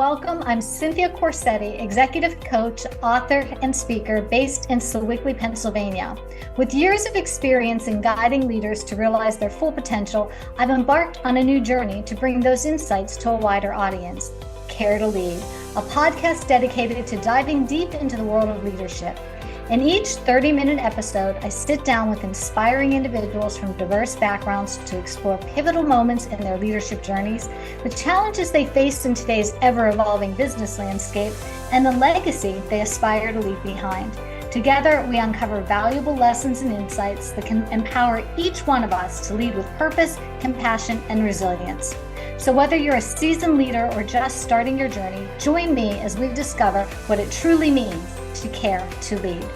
welcome. I'm Cynthia Corsetti, executive coach, author, and speaker based in Sewickley, Pennsylvania. With years of experience in guiding leaders to realize their full potential, I've embarked on a new journey to bring those insights to a wider audience. Care to Lead, a podcast dedicated to diving deep into the world of leadership. In each 30-minute episode, I sit down with inspiring individuals from diverse backgrounds to explore pivotal moments in their leadership journeys, the challenges they face in today's ever-evolving business landscape, and the legacy they aspire to leave behind. Together, we uncover valuable lessons and insights that can empower each one of us to lead with purpose, compassion, and resilience. So whether you're a seasoned leader or just starting your journey, join me as we discover what it truly means to care to lead.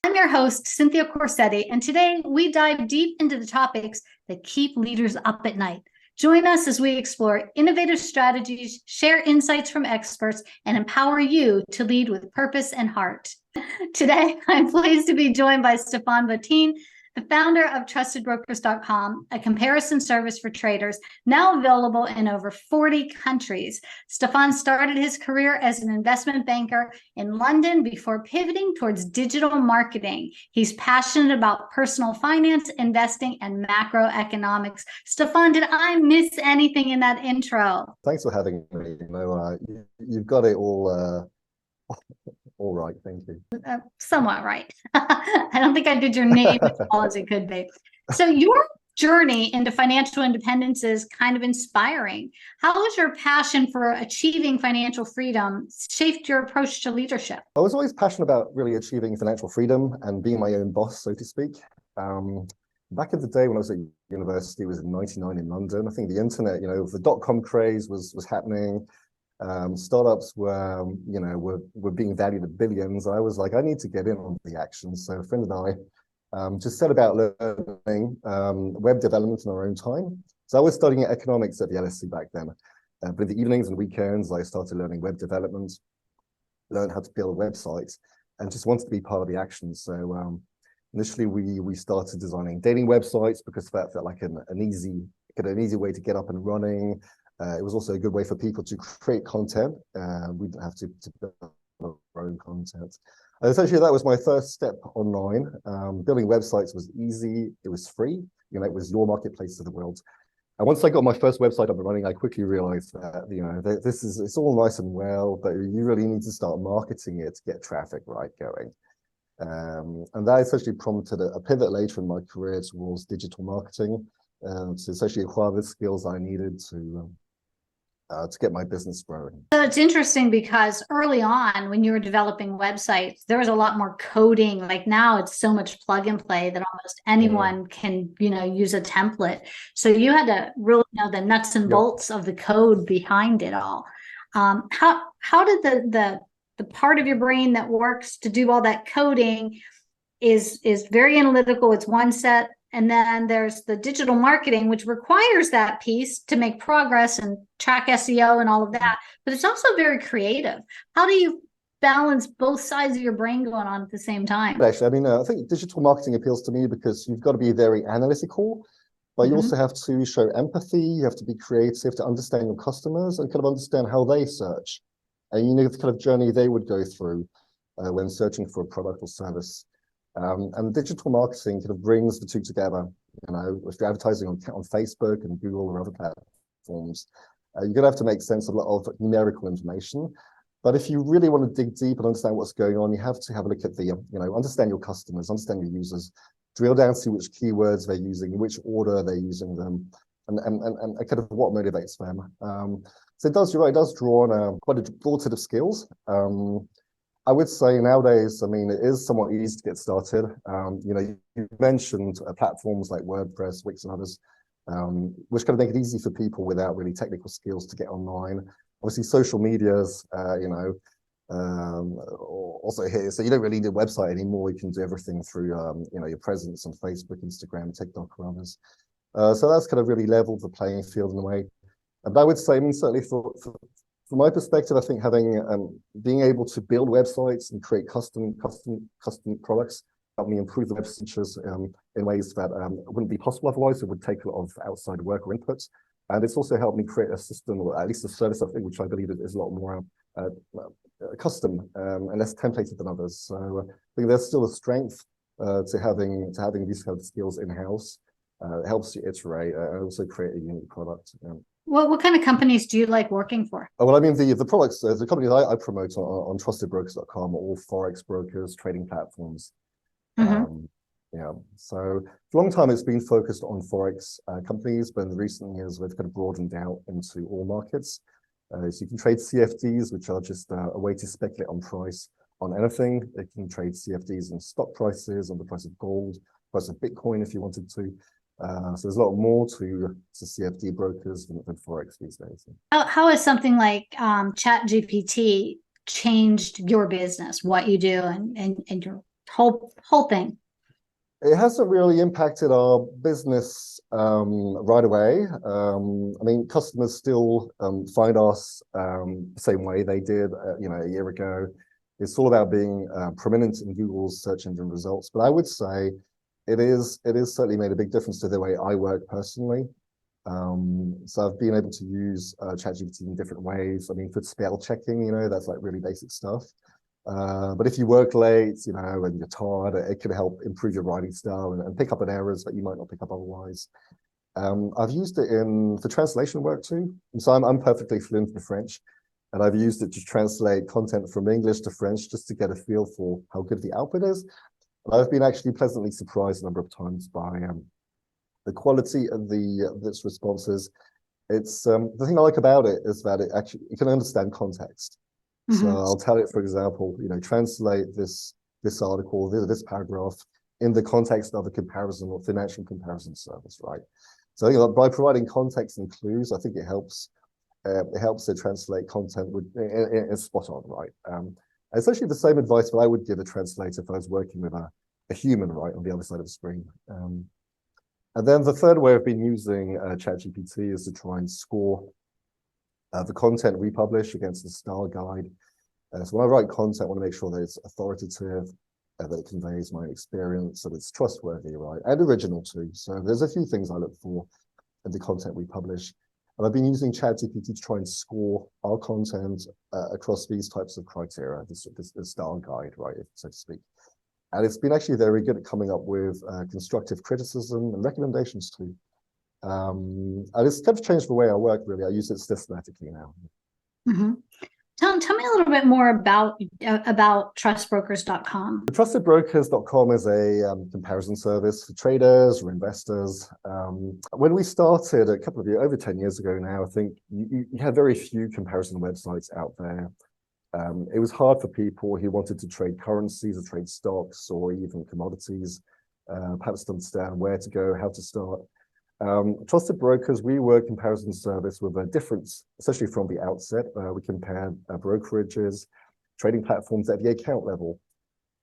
I'm your host, Cynthia Corsetti, and today we dive deep into the topics that keep leaders up at night. Join us as we explore innovative strategies, share insights from experts, and empower you to lead with purpose and heart. Today, I'm pleased to be joined by Stéphane Bottine, the founder of TrustedBrokers.com, a comparison service for traders now available in over 40 countries. Stéphane started his career as an investment banker in London before pivoting towards digital marketing. He's passionate about personal finance, investing, and macroeconomics. Stéphane, did I miss anything in that intro? Thanks for having me. You've got it all right, thank you. Somewhat right. I don't think I did your name as well as it could be. So your journey into financial independence is kind of inspiring. How has your passion for achieving financial freedom shaped your approach to leadership? I was always passionate about really achieving financial freedom and being my own boss, so to speak. Back in the day when I was at university, it was in '99 in London. I think the internet, the dot-com craze was happening. Startups were being valued at billions. I was like, I need to get in on the action. So a friend and I just set about learning web development in our own time. So I was studying economics at the LSE back then. But in the evenings and weekends, I started learning web development, learned how to build websites, and just wanted to be part of the action. So initially, we started designing dating websites because that felt like an easy way to get up and running. It was also a good way for people to create content. We didn't have to build our own content. Essentially, that was my first step online. Building websites was easy. It was free. It was your marketplace of the world. And once I got my first website up and running, I quickly realized that, it's all nice and well, but you really need to start marketing it to get traffic going. And that essentially prompted a pivot later in my career towards digital marketing, to essentially acquire the skills I needed to get my business growing. So it's interesting because early on when you were developing websites, there was a lot more coding. Like now it's so much plug and play that almost anyone can, use a template. So you had to really know the nuts and bolts of the code behind it all. How did the part of your brain that works to do all that coding is very analytical, it's one set, and then there's the digital marketing, which requires that piece to make progress and track SEO and all of that. But it's also very creative. How do you balance both sides of your brain going on at the same time? Actually, I think digital marketing appeals to me because you've got to be very analytical, but you also have to show empathy. You have to be creative to understand your customers and kind of understand how they search. And the kind of journey they would go through when searching for a product or service. And digital marketing kind of brings the two together. If you're advertising on Facebook and Google or other platforms, you're going to have to make sense of a lot of numerical information. But if you really want to dig deep and understand what's going on, you have to have a look at understand your customers, understand your users, drill down, see which keywords they're using, in which order they're using them, and kind of what motivates them. So it does draw on quite a broad set of skills. I would say nowadays, it is somewhat easy to get started. You mentioned platforms like WordPress, Wix, and others, which kind of make it easy for people without really technical skills to get online. Obviously, social medias, also here, so you don't really need a website anymore. You can do everything through, your presence on Facebook, Instagram, TikTok, or others. So that's kind of really leveled the playing field in a way. But I would say, certainly from my perspective, I think being able to build websites and create custom products helped me improve the web features in ways that wouldn't be possible otherwise. It would take a lot of outside work or input. And it's also helped me create a system, or at least a service, I think, which I believe is a lot more custom and less templated than others. So I think there's still a strength to having these kind of skills in-house. It helps you iterate and also create a unique product. What kind of companies do you like working for? Well, I mean, the products, the companies I promote on trustedbrokers.com are all Forex brokers, trading platforms. Yeah, so for a long time, it's been focused on Forex companies, but in the recent years, we've kind of broadened out into all markets. So you can trade CFDs, which are just a way to speculate on price on anything. You can trade CFDs on stock prices, on the price of gold, price of Bitcoin if you wanted to. So there's a lot more to CFD brokers than Forex these days. How has something like ChatGPT changed your business, what you do, and your whole thing? It hasn't really impacted our business right away. I mean, customers still find us the same way they did, a year ago. It's all about being prominent in Google's search engine results. But I would say it is certainly made a big difference to the way I work personally. So I've been able to use ChatGPT in different ways. I mean, for spell checking, that's like really basic stuff. But if you work late, and you're tired, it can help improve your writing style and pick up on errors that you might not pick up otherwise. I've used it for translation work too. And so I'm perfectly fluent in French, and I've used it to translate content from English to French just to get a feel for how good the output is. And I've been actually pleasantly surprised a number of times by the quality of its responses. It's the thing I like about it is that it can understand context. So I'll tell it, for example, translate this article, this paragraph in the context of a comparison or financial comparison service, right? So I think by providing context and clues, I think it helps to translate content in spot on, right? Essentially the same advice that I would give a translator if I was working with a human, right, on the other side of the screen. And then the third way I've been using ChatGPT is to try and score the content we publish against the style guide. So when I write content, I want to make sure that it's authoritative, that it conveys my experience, that it's trustworthy, right? And original too. So there's a few things I look for in the content we publish. And I've been using ChatGPT to try and score our content across these types of criteria, this style guide, right, so to speak. And it's been actually very good at coming up with constructive criticism and recommendations too. And it's kind of changed the way I work, really. I use it systematically now. Tell me a little bit more about trustbrokers.com. Trustedbrokers.com is a comparison service for traders or investors. When we started a couple of years, over 10 years ago now, I think you had very few comparison websites out there. It was hard for people who wanted to trade currencies or trade stocks or even commodities, perhaps to understand where to go, how to start. Trusted Brokers, we were a comparison service with a difference, especially from the outset. We compared brokerages, trading platforms at the account level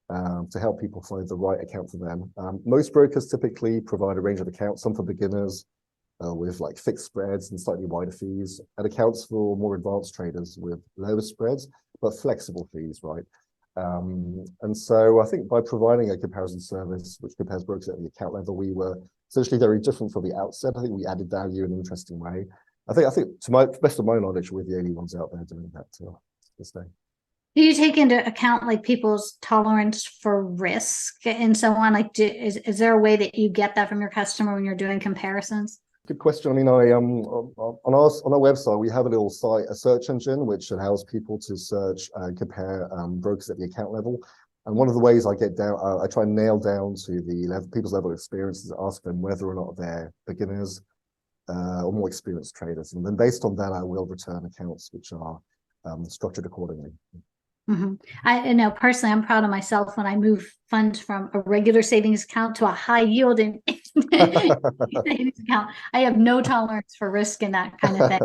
to help people find the right account for them. Most brokers typically provide a range of accounts, some for beginners with like fixed spreads and slightly wider fees, and accounts for more advanced traders with lower spreads, but flexible fees, right? And so I think by providing a comparison service which compares brokers at the account level, we were essentially very different from the outset. I think we added value in an interesting way. I think to my best of my knowledge, we're the only ones out there doing that to this day. Do you take into account like people's tolerance for risk and so on? Like, is there a way that you get that from your customer when you're doing comparisons? Good question. I mean, on our website, we have a little site, a search engine, which allows people to search and compare brokers at the account level. And one of the ways I get down, I try and nail down to the people's level of experience is ask them whether or not they're beginners or more experienced traders. And then based on that, I will return accounts which are structured accordingly. I know personally, I'm proud of myself when I move funds from a regular savings account to a high yielding savings account. I have no tolerance for risk and that kind of thing,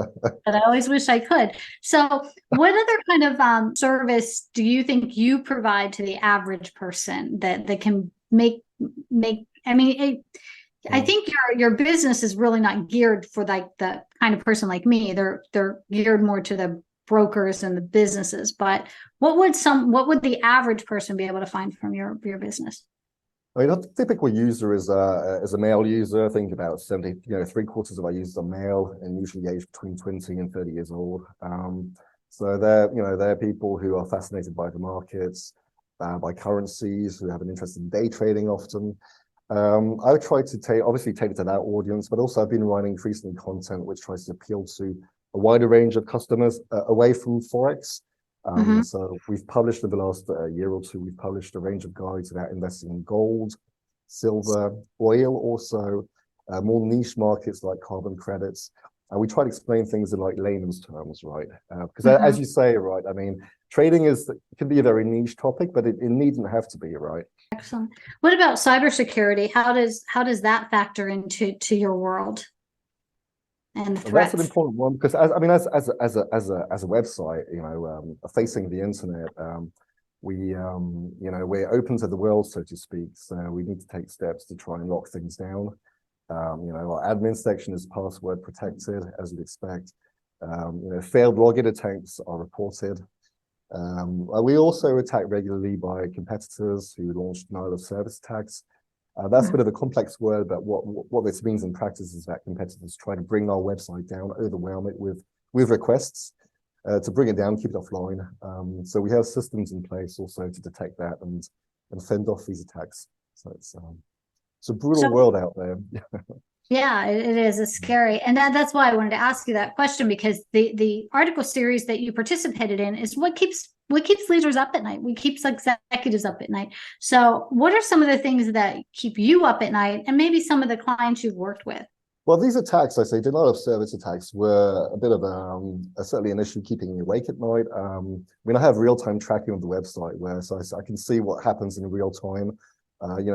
but I always wish I could. So what other kind of service do you think you provide to the average person that can make, I mean, I think your business is really not geared for like the kind of person like me. They're geared more to the brokers and the businesses, but what would the average person be able to find from your business? I mean, a typical user is a male user. Think about 70, three-quarters of our users are male and usually aged between 20 and 30 years old. So they're people who are fascinated by the markets, by currencies, who have an interest in day trading often. I would try to obviously tailor to that audience, but also I've been writing increasingly content which tries to appeal to a wider range of customers away from Forex. So we've published in the last year or two, we've published a range of guides about investing in gold, silver, oil, also more niche markets like carbon credits. And we try to explain things in like layman's terms, right? Because as you say, right, I mean, trading can be a very niche topic, but it needn't have to be, right? Excellent. What about cybersecurity? How does that factor into your world and the threats? That's an important one because as a website, facing the internet, we're open to the world, so to speak. So we need to take steps to try and lock things down. Our admin section is password protected, as you'd expect. Failed login attempts are reported. We also attack regularly by competitors who launched denial of service attacks. That's a bit of a complex word, but what this means in practice is that competitors try to bring our website down, overwhelm it with requests to bring it down, keep it offline. So we have systems in place also to detect that and fend off these attacks. So it's a brutal world out there. Yeah, it is. It's scary. And that's why I wanted to ask you that question, because the article series that you participated in is what keeps leaders up at night. We keeps executives up at night. So what are some of the things that keep you up at night, and maybe some of the clients you've worked with? Well, these attacks, I say, denial of service attacks were a bit of certainly an issue keeping me awake at night. I have real-time tracking on the website where I can see what happens in real time,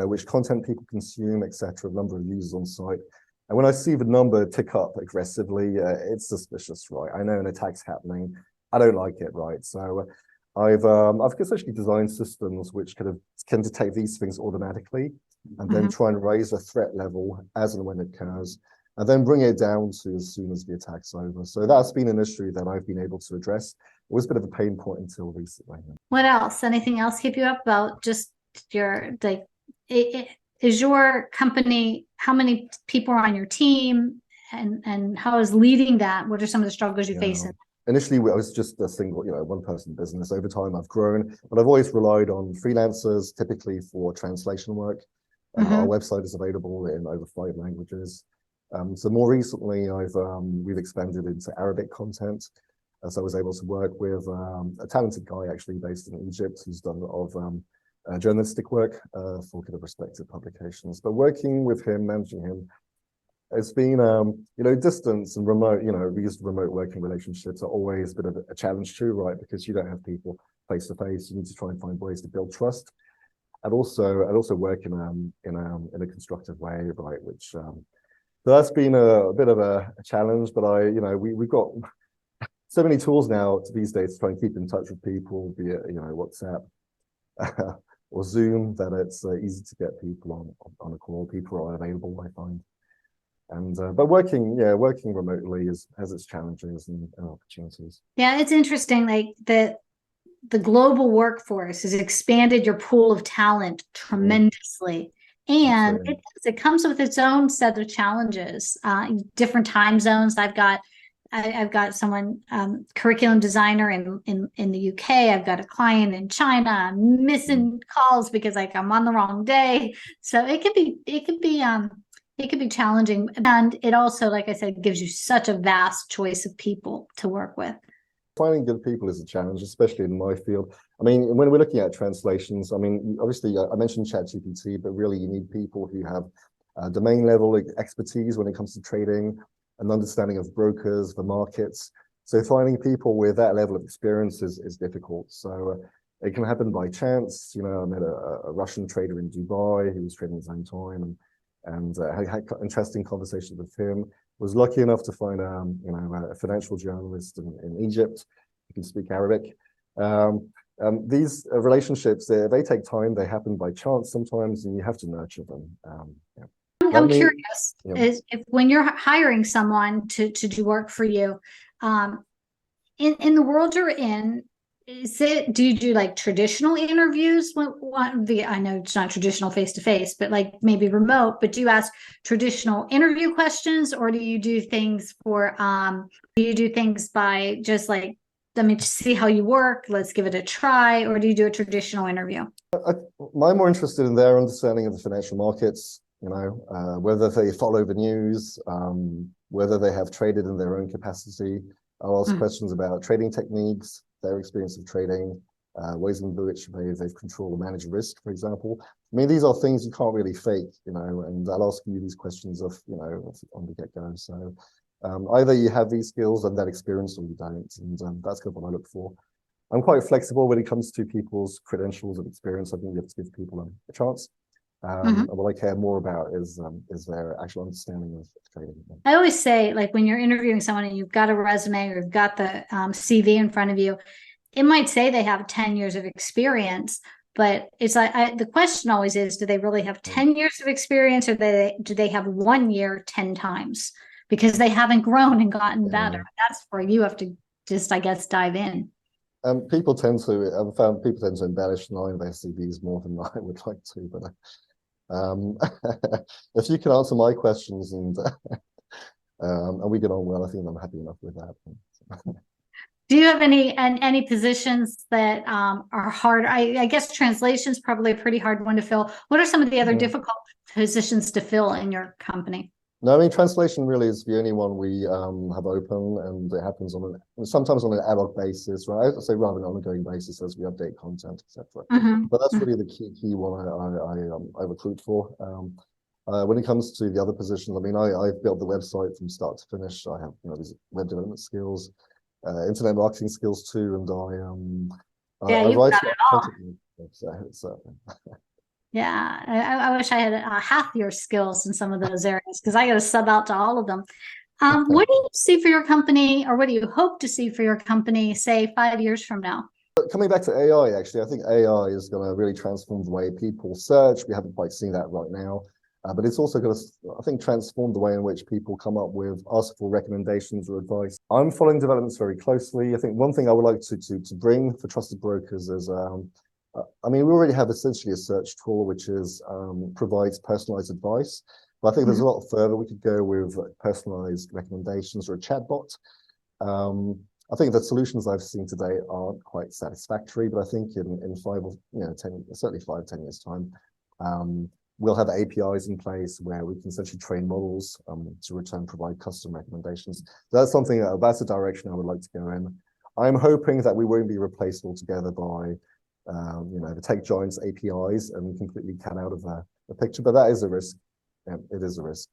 which content people consume, etc., number of users on site. And when I see the number tick up aggressively, it's suspicious, right? I know an attack's happening. I don't like it, right? So I've essentially designed systems which can detect these things automatically and then try and raise a threat level as and when it occurs, and then bring it down to as soon as the attack's over. So that's been an issue that I've been able to address. It was a bit of a pain point until recently. What else? Anything else keep you up about just is your company, how many people are on your team, and how is leading that? What are some of the struggles you face? Initially, I was just a single, one-person business. Over time, I've grown, but I've always relied on freelancers, typically for translation work. Our website is available in over 5 languages. So more recently, we've expanded into Arabic content. So I was able to work with a talented guy actually based in Egypt who's done a lot of journalistic work for kind of respected publications. But working with him, managing him, it's been, distance and remote, these remote working relationships are always a bit of a challenge too, right? Because you don't have people face to face. You need to try and find ways to build trust, and also work in a constructive way, right? Which so that's been a bit of a challenge. But we've got so many tools now these days to try and keep in touch with people via WhatsApp or Zoom, that it's easy to get people on a call. People are available, I find. And but working remotely has its challenges and opportunities. Yeah, it's interesting. Like the global workforce has expanded your pool of talent tremendously, and it comes with its own set of challenges. Different time zones. I've got someone curriculum designer in the UK. I've got a client in China. I'm missing calls because I'm on the wrong day. So it could be challenging, and it also, like I said, gives you such a vast choice of people to work with. Finding good people is a challenge, especially in my field. I mean, when we're looking at translations, I mean, obviously I mentioned ChatGPT, but really you need people who have domain level expertise when it comes to trading, an understanding of brokers, the markets. So finding people with that level of experience is difficult. So it can happen by chance. I met a Russian trader in Dubai who was trading at the same time, and had interesting conversations with him. Was lucky enough to find a financial journalist in Egypt who can speak Arabic. These relationships, they take time. They happen by chance sometimes, and you have to nurture them. I'm curious, is if when you're hiring someone to do work for you, in the world you're in, do you do like traditional interviews? I know it's not traditional face to face, but like maybe remote, but do you ask traditional interview questions, or do you do things by just like, let me see how you work, let's give it a try, or do you do a traditional interview? I'm more interested in their understanding of the financial markets, whether they follow the news, whether they have traded in their own capacity. I'll ask questions about trading techniques, their experience of trading, ways in which they've controlled or managed risk, for example. I mean, these are things you can't really fake, and I'll ask you these questions on the get-go. So either you have these skills and that experience, or you don't, and that's kind of what I look for. I'm quite flexible when it comes to people's credentials and experience. I think you have to give people a chance. And what I care more about is their actual understanding of trading. I always say, like, when you're interviewing someone and you've got a resume or you've got the CV in front of you, it might say they have 10 years of experience, but it's like the question always is, do they really have 10 years of experience, or do they have 1 year 10 times? Because they haven't grown and gotten better. That's where you have to just, I guess, dive in. I've found people tend to embellish and lie in their CVs more than I would like to, but if you can answer my questions and we get on well, I think I'm happy enough with that. Do you have any positions that are hard? I guess translation's probably a pretty hard one to fill. What are some of the other difficult positions to fill in your company? No, I mean, translation really is the only one we have open, and it happens sometimes on an ad hoc basis, right? I say rather than on an ongoing basis as we update content, etc. But that's really the key one I recruit for. When it comes to the other positions, I mean, I've built the website from start to finish. I have these web development skills, internet marketing skills too, and I you've write got it all. So Yeah, I wish I had half your skills in some of those areas, because I got to sub out to all of them. What do you see for your company, or what do you hope to see for your company, say 5 years from now? Coming back to AI, actually, I think AI is going to really transform the way people search. We haven't quite seen that right now, but it's also going to, I think, transform the way in which people come up with, ask for recommendations or advice. I'm following developments very closely. I think one thing I would like to bring for trusted brokers is, I mean, we already have essentially a search tool which provides personalized advice, but I think there's a lot further we could go with personalized recommendations or a chatbot. I think the solutions I've seen today aren't quite satisfactory, but I think in 5 or 10, certainly 5-10 years time, we'll have APIs in place where we can essentially train models to provide custom recommendations. So that's the direction I would like to go in. I'm hoping that we won't be replaced altogether by the tech giants' APIs and completely cut out of the picture, but that is a risk. Yeah, it is a risk.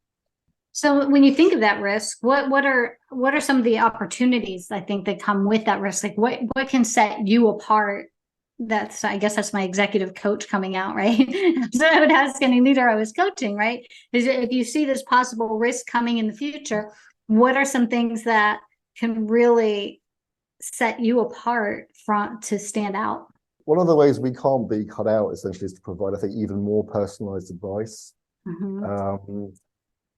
So when you think of that risk, what are some of the opportunities, I think, that come with that risk? Like what can set you apart? I guess that's my executive coach coming out, right? So I would ask any leader I was coaching, right? Is if you see this possible risk coming in the future, what are some things that can really set you apart to stand out? One of the ways we can't be cut out essentially is to provide, I think, even more personalized advice.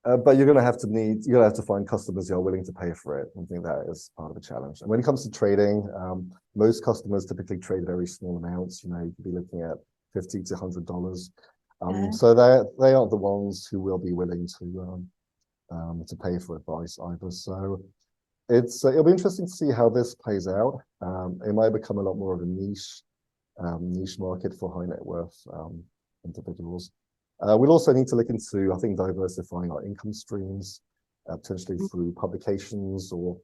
But you're going to have to find customers who are willing to pay for it. I think that is part of the challenge. And when it comes to trading, most customers typically trade very small amounts. You could be looking at $50 to $100. So they aren't the ones who will be willing to pay for advice either. So it'll be interesting to see how this plays out. It might become a lot more of a niche market for high net worth individuals. We'll also need to look into, I think, diversifying our income streams, potentially through publications or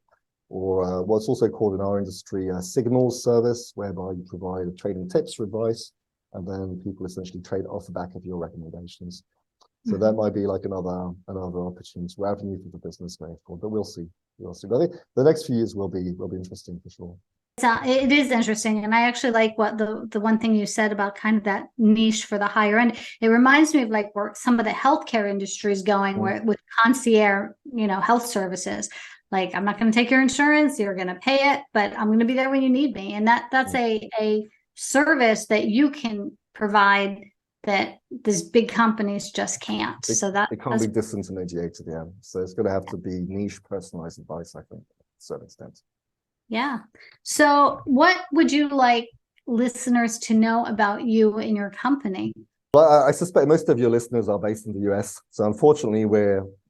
what's also called in our industry a signals service, whereby you provide trading tips or advice, and then people essentially trade off the back of your recommendations. So that might be like another opportunity, avenue for the business going forward. But we'll see. But I think the next few years will be interesting for sure. It is interesting, and I actually like what the one thing you said about kind of that niche for the higher end. It reminds me of like where some of the healthcare industry is going, where with concierge, health services. Like, I'm not going to take your insurance, you're going to pay it, but I'm going to be there when you need me, and that's a service that you can provide that these big companies just can't. So that it can't be disintermediated, yeah. So it's going to have to be niche, personalized advice, I think, to a certain extent. Yeah. So what would you like listeners to know about you and your company? Well, I suspect most of your listeners are based in the US. So unfortunately,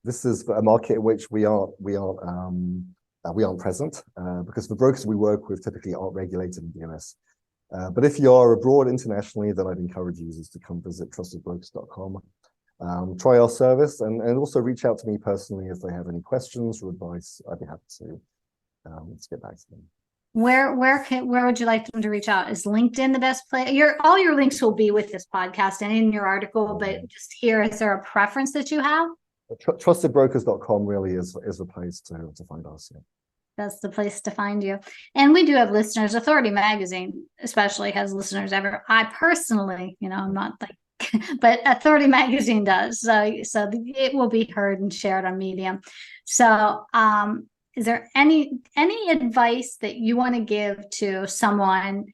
this is a market in which we aren't present because the brokers we work with typically aren't regulated in the US. But if you are abroad internationally, then I'd encourage users to come visit trustedbrokers.com. Try our service and also reach out to me personally if they have any questions or advice. I'd be happy to let's get back to them. Where would you like them to reach out? Is LinkedIn the best place? All your links will be with this podcast and in your article, but just here, is there a preference that you have? Trustedbrokers.com really is the place to find us. Yeah. That's the place to find you. And we do have listeners. Authority Magazine especially has listeners I personally, I'm not like, but Authority Magazine does. So it will be heard and shared on Medium. So, is there any advice that you want to give to someone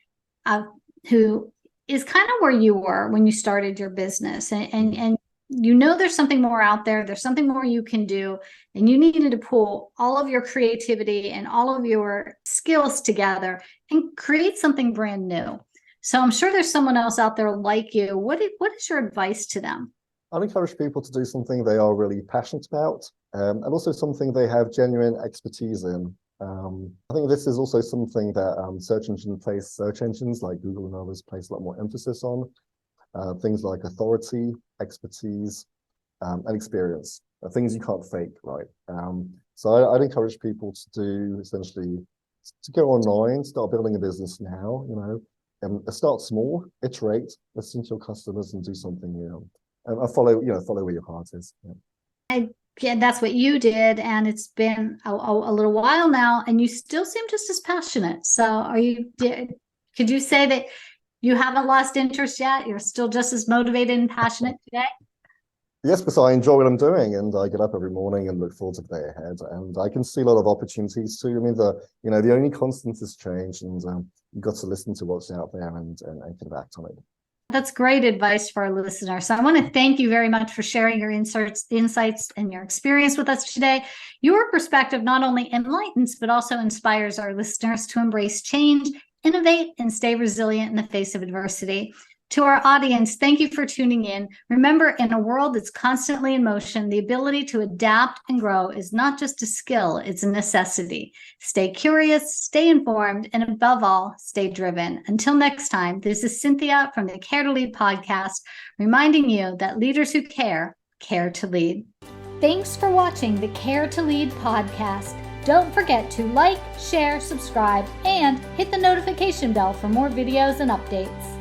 who is kind of where you were when you started your business and there's something more out there, there's something more you can do, and you needed to pull all of your creativity and all of your skills together and create something brand new? So I'm sure there's someone else out there like you. What is your advice to them? I'd encourage people to do something they are really passionate about, and also something they have genuine expertise in. I think this is also something that search engines like Google and others place a lot more emphasis on. Things like authority, expertise, and experience, things you can't fake, right? So I'd encourage people to do essentially to go online, start building a business now, start small, iterate, listen to your customers and do something, and follow where your heart is. Yeah, that's what you did, and it's been a little while now, and you still seem just as passionate. So could you say that you haven't lost interest yet? You're still just as motivated and passionate today? Yes, because I enjoy what I'm doing, and I get up every morning and look forward to the day ahead. And I can see a lot of opportunities too. I mean, the only constant is change, and you've got to listen to what's out there and kind of act on it. That's great advice for our listeners. So I want to thank you very much for sharing your insights and your experience with us today. Your perspective not only enlightens, but also inspires our listeners to embrace change, innovate, and stay resilient in the face of adversity. To our audience, thank you for tuning in. Remember, in a world that's constantly in motion, the ability to adapt and grow is not just a skill, it's a necessity. Stay curious, stay informed, and above all, stay driven. Until next time, this is Cynthia from the Care to Lead podcast, reminding you that leaders who care to lead. Thanks for watching the Care to Lead podcast. Don't forget to like, share, subscribe, and hit the notification bell for more videos and updates.